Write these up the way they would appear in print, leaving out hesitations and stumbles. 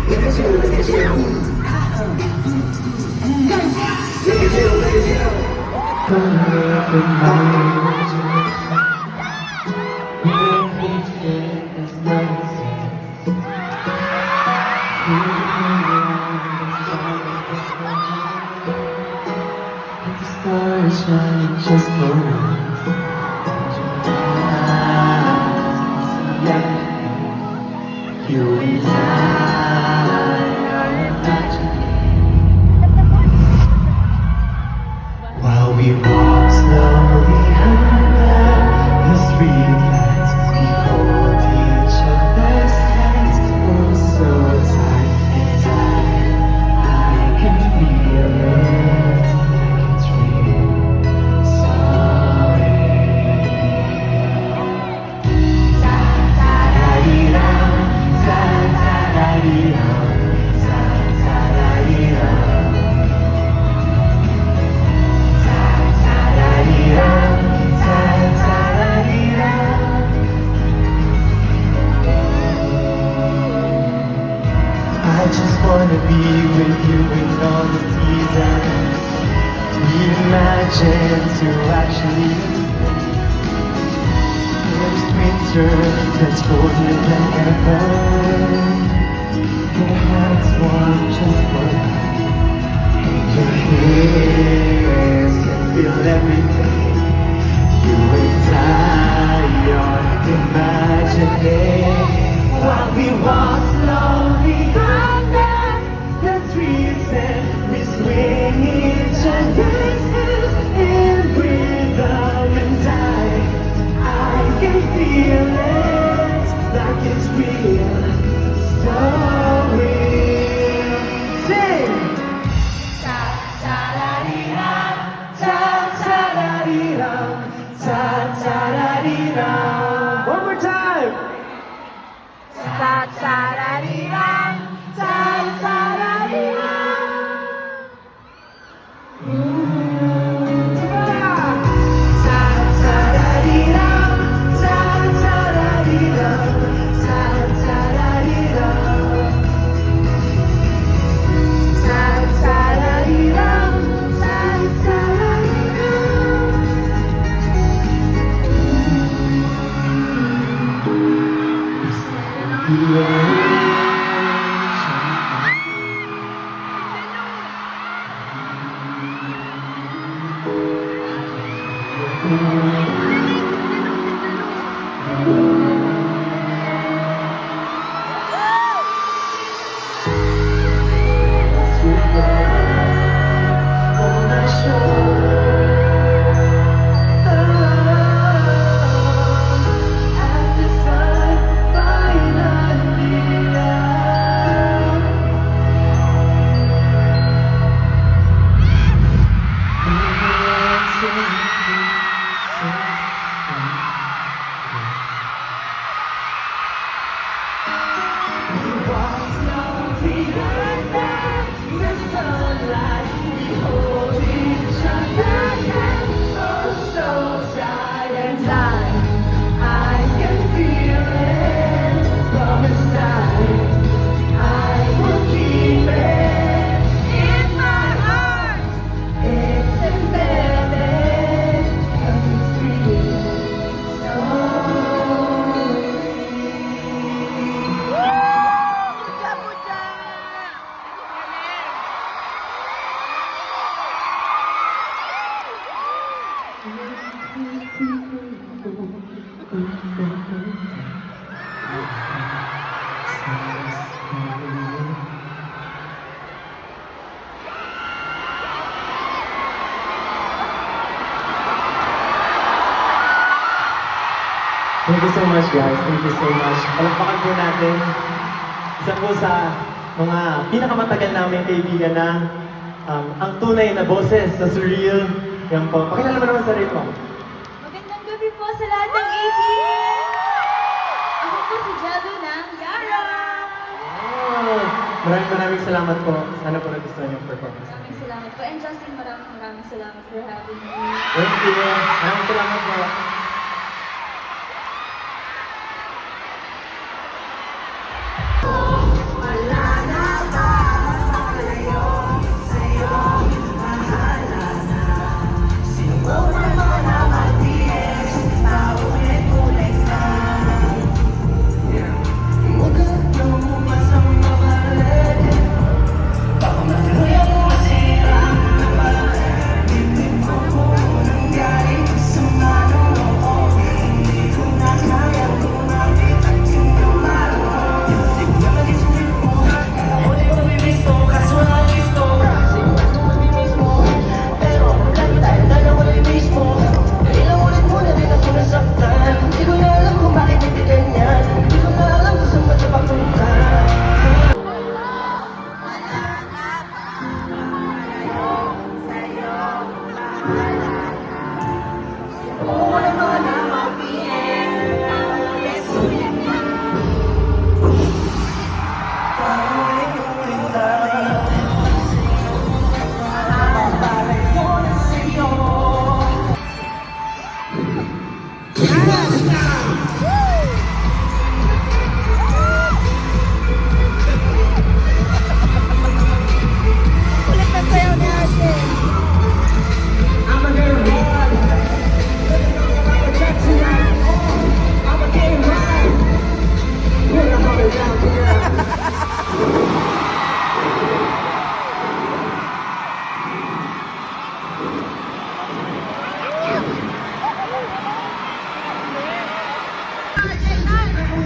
Look at you, look at you. Look at you, look at you. Just for you and I are imagining while we walk slowly under the streetlights. We hold each other's hands, oh so tight, and I can feel it like it's real. I just wanna be with you in all the seasons. We imagine to actually there's winter that's colder than ever. Your hands warm just for us. Your kiss can feel everything. You and I are imagining while we walk slowly under the trees and we swing each other's hands in rhythm, and I can feel it like it's real, so real. Sing! Ta-ta-da-dee-da, ta-ta-da-dee-da, ta-ta-da-dee-da. One more time! Ta-ta-da-dee-da, ta-ta-da-dee-da. Ta-ta-da-dee-da, ta-ta-da-dee-da, ta-ta-da-dee-da. Ta-ta-da-dee-da, ta-ta-da-dee-da. Thank you so much, guys. Thank you so much. Palakpakan po natin. Isa po sa mga pinakamatagal namin kaibigan na ang tunay na boses sa Surreal. Yan po. Pakilala mo naman sarili mo. Magandang gabi po sa lahat ng AB! Ako po si Jado ng Yara! Oh, maraming salamat po. Sana po nagustuhan yung performance. Maraming salamat po. And Justin, maraming salamat for having me. Thank you. Maraming salamat po. Oh,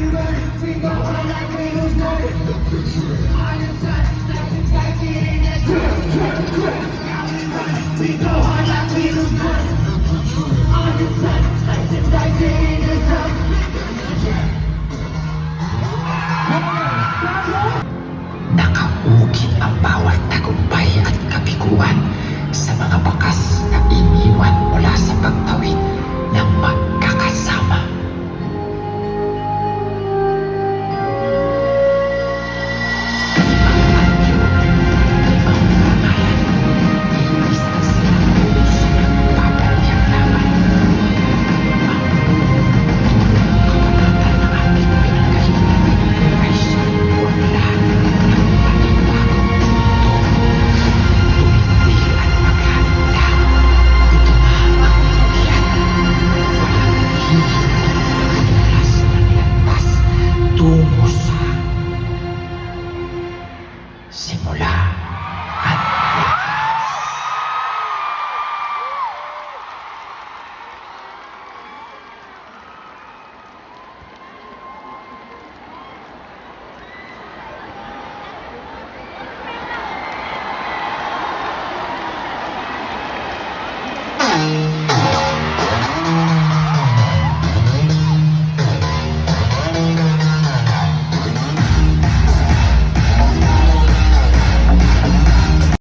We go hard like we lose money. On the sun, slicing, dicing.